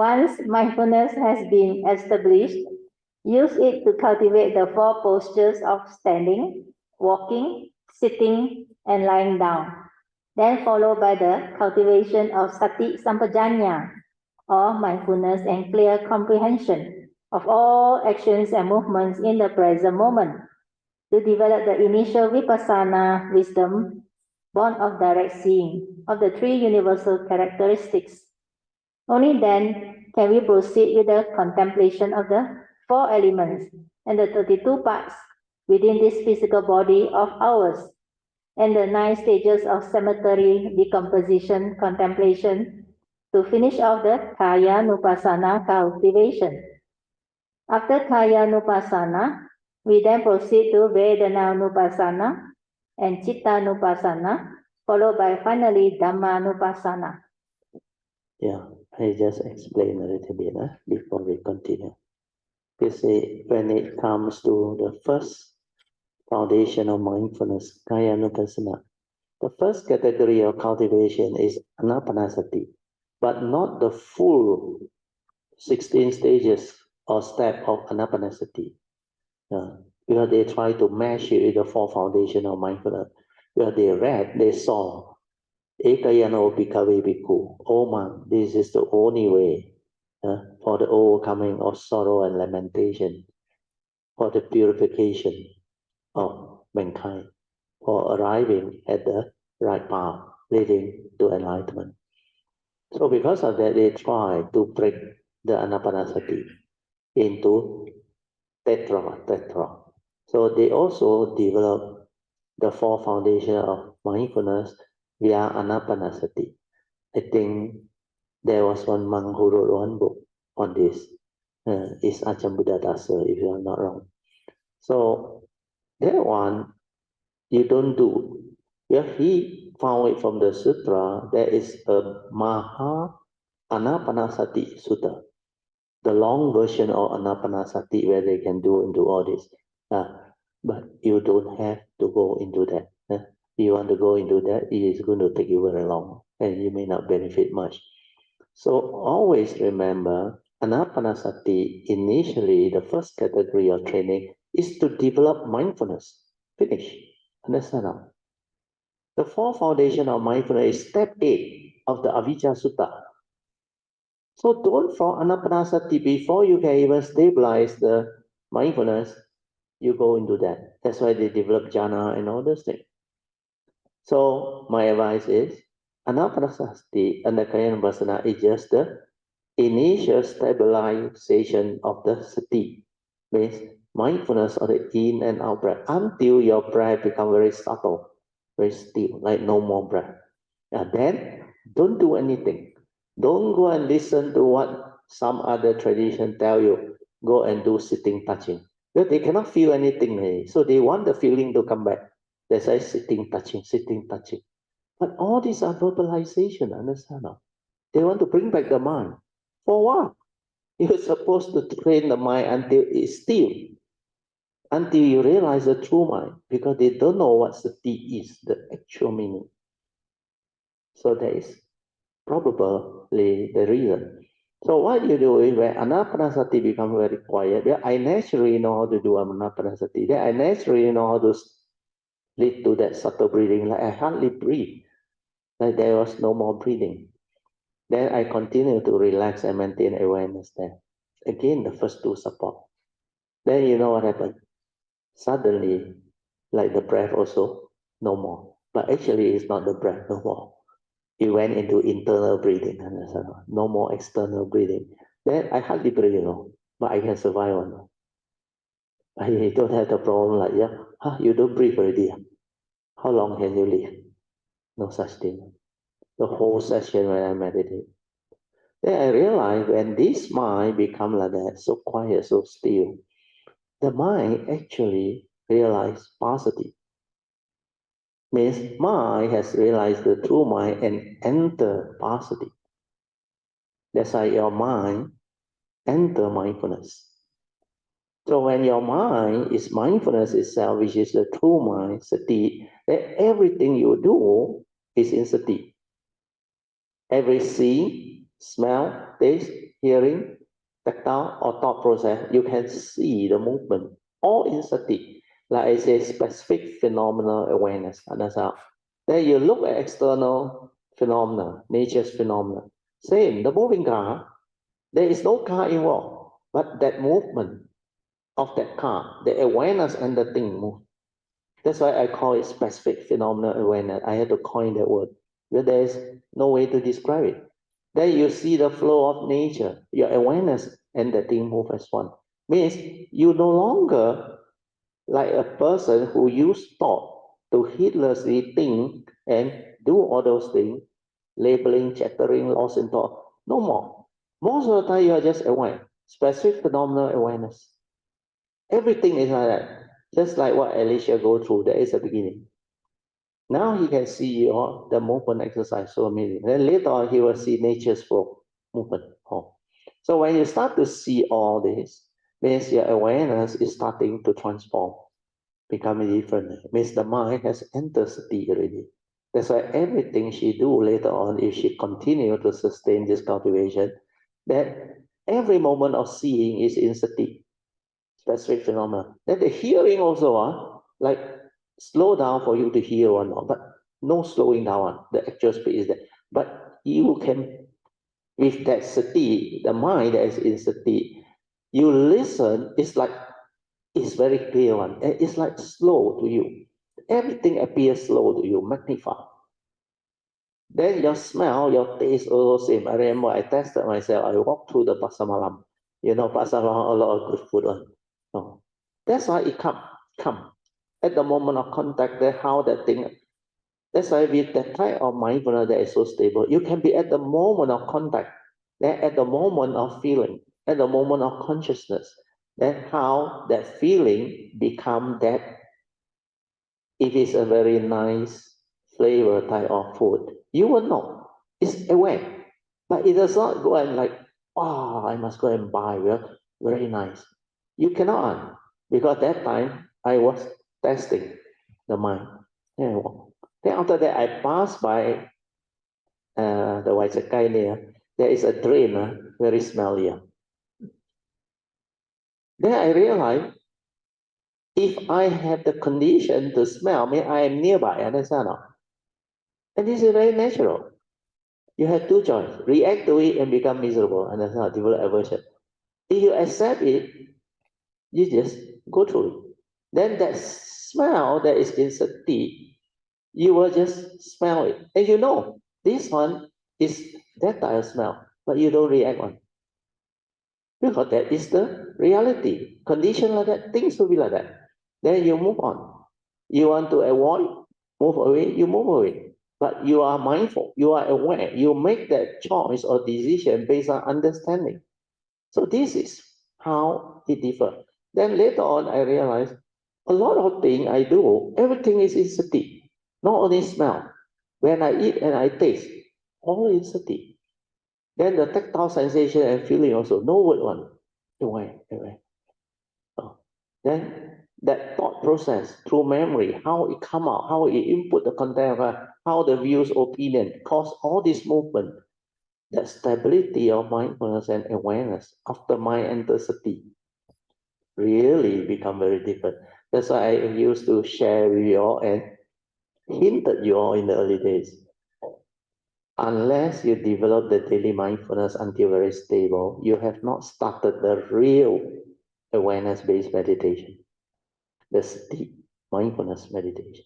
Once mindfulness has been established, use it to cultivate the 4 postures of standing, walking, sitting, and lying down. Then followed by the cultivation of sati sampajanya, or mindfulness and clear comprehension of all actions and movements in the present moment, to develop the initial vipassana wisdom, born of direct seeing, of the 3 universal characteristics. Only then can we proceed with the contemplation of the 4 elements and the 32 parts within this physical body of ours, and the 9 stages of cemetery decomposition contemplation, to finish off the kaya nupassana cultivation. After kaya nupassana, we then proceed to vedana nupassana and chitta nupassana, followed by finally dhamma nupassana. Yeah, I just explain a little bit before we continue. You see, when it comes to the first foundation of mindfulness, kaya nupassana, the first category of cultivation is anapanasati, but not the full 16 stages or step of anapanasati. Because they try to mash it with the 4 foundation of mindfulness. Where they read, they saw, Ekayano bhikkhave bhikkhu, O monk, this is the only way for the overcoming of sorrow and lamentation, for the purification of mankind, for arriving at the right path, leading to enlightenment. So because of that, they try to break the anapanasati into tetra. So they also develop the 4 foundation of mindfulness via anapanasati. I think there was one monk who wrote one book on this. It's Ajahn Buddhadasa, if I'm not wrong. So that one you don't do. Yeah, he found it from the sutra. There is a Maha Anapanasati Sutta, the long version of Anapanasati, where they can do all this. But you don't have to go into that. If you want to go into that, it is going to take you very long, and you may not benefit much. So always remember, Anapanasati, initially, the first category of training is to develop mindfulness. Finish. Understand now? The 4 foundation of mindfulness is step 8 of the Avijja Sutta. So don't fall anapanasati before you can even stabilize the mindfulness, you go into that. That's why they develop jhana and all those things. So my advice is, anapanasati and the kaya nupassana is just the initial stabilization of the sati, means mindfulness of the in and out breath, until your breath becomes very subtle, very still, like no more breath. And then don't do anything. Don't go and listen to what some other tradition tell you. Go and do sitting touching. Because they cannot feel anything. So they want the feeling to come back. They say sitting touching, sitting touching. But all these are verbalization, understand? They want to bring back the mind. For what? You're supposed to train the mind until it's still. Until you realize the true mind. Because they don't know what sati is, the actual meaning. So that is probably the reason. So what you do is when anapanasati becomes very quiet, then I naturally know how to do anapanasati. Then I naturally know how to lead to that subtle breathing. Like I hardly breathe. Like there was no more breathing. Then I continue to relax and maintain awareness there. Again, the first 2 support. Then you know what happened? Suddenly, like the breath also, no more. But actually it's not the breath no more. It went into internal breathing, no more external breathing. Then I hardly breathe, but I can survive on. I don't have the problem like, you don't breathe already. How long can you live? No such thing. The whole session when I meditate. Then I realize when this mind becomes like that, so quiet, so still, the mind actually realizes paucity. Means mind has realized the true mind and enter paucity. That's why your mind enter mindfulness. So when your mind is mindfulness itself, which is the true mind, sati, then everything you do is in sati. Every see, smell, taste, hearing, tactile, or thought process, you can see the movement, all in sati. Like I say, specific phenomenal awareness. Understand? Then you look at external phenomena, nature's phenomena. Same, the moving car, there is no car involved, but that movement of that car, the awareness and the thing move. That's why I call it specific phenomenal awareness. I had to coin that word. But there is no way to describe it. Then you see the flow of nature, your awareness and the thing move as one. Means you no longer like a person who use thought to heedlessly think and do all those things, labeling, chattering, lost in thought. No more. Most of the time you are just aware. Specific phenomenal awareness. Everything is like that. Just like what Alicia go through, there is a beginning. Now he can see all the movement exercise so amazing. Then later on he will see nature's flow, movement. Oh. So when you start to see all this, means your awareness is starting to transform, becoming different. Means the mind has entered sati already. That's why everything she do later on, if she continue to sustain this cultivation, that every moment of seeing is in sati, specific phenomena. Then the hearing also, like slow down for you to hear one, but no slowing down. The actual speed is there. But you can, with that sati, the mind that is in sati, you listen, it's very clear one. It's like slow to you. Everything appears slow to you, magnified. Then your smell, your taste also same. I remember I tested myself. I walked through the Pasar Malam. You know, Pasar Malam, a lot of good food on. Oh. That's why it come. At the moment of contact, that's how that thing. That's why with that type of mindfulness that is so stable, you can be at the moment of contact, then at the moment of feeling, at the moment of consciousness. Then how that feeling become that. If it's a very nice flavor type of food, you will know. It's aware. But it does not go and like, oh, I must go and buy. Very nice. You cannot, because that time I was testing the mind. Then after that, I passed by the Waisakai there. There is a drain, very smelly. Then I realized if I have the condition to smell, I am nearby, understand? And this is very natural. You have two choices, react to it and become miserable, and that's how develop aversion. If you accept it, you just go through it. Then that smell that is in sati, you will just smell it. And you know, this one is that type of smell, but you don't react on. Because that is the reality. Condition like that, things will be like that. Then you move on. You want to avoid, move away, you move away. But you are mindful, you are aware, you make that choice or decision based on understanding. So this is how it differs. Then later on, I realized a lot of things I do, everything is in sati, not only smell. When I eat and I taste, all in sati. Then the tactile sensation and feeling also, no word one. Aware. Oh. Then that thought process through memory, how it come out, how it input the content, how the views, opinion, cause all this movement, that stability of mindfulness and awareness after mind enters sati really become very different. That's why I used to share with you all and hinted you all in the early days. Unless you develop the daily mindfulness until very stable, you have not started the real awareness-based meditation, the sati mindfulness meditation.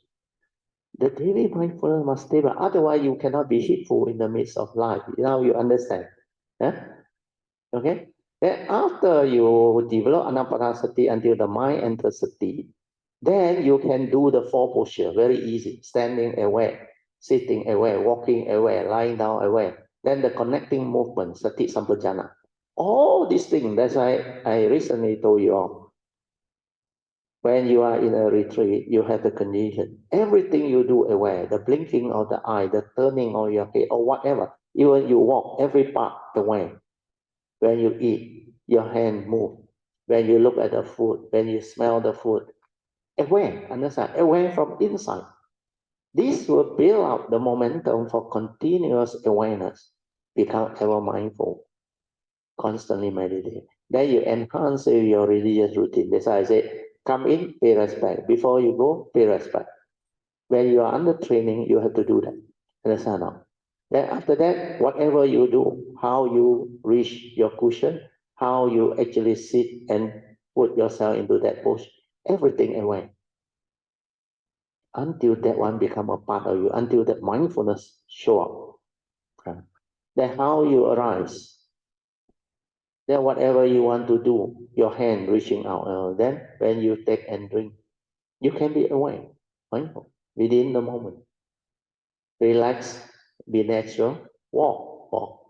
The daily mindfulness must stable, otherwise you cannot be heedful in the midst of life. Now you understand. Okay? Then after you develop anapanasati until the mind enters sati, then you can do the four posture, very easy. Standing aware, sitting aware, walking aware, lying down aware. Then the connecting movement, sati sampajana. All these things, that's why I recently told you all. When you are in a retreat, you have the condition. Everything you do aware, the blinking of the eye, the turning of your head, or whatever. Even you walk, every part aware. When you eat, your hand move. When you look at the food, when you smell the food, aware, understand? Aware from inside. This will build up the momentum for continuous awareness, become ever mindful. constantly meditate. Then you enhance your religious routine. That's why I say, come in, pay respect. Before you go, pay respect. When you are under training, you have to do that. Understand now? Then after that, whatever you do, how you reach your cushion, how you actually sit and put yourself into that pose, everything away. Until that one become a part of you, until that mindfulness show up. Then how you arise, then whatever you want to do, your hand reaching out, then when you take and drink, you can be aware, mindful, within the moment. Relax, be natural, walk.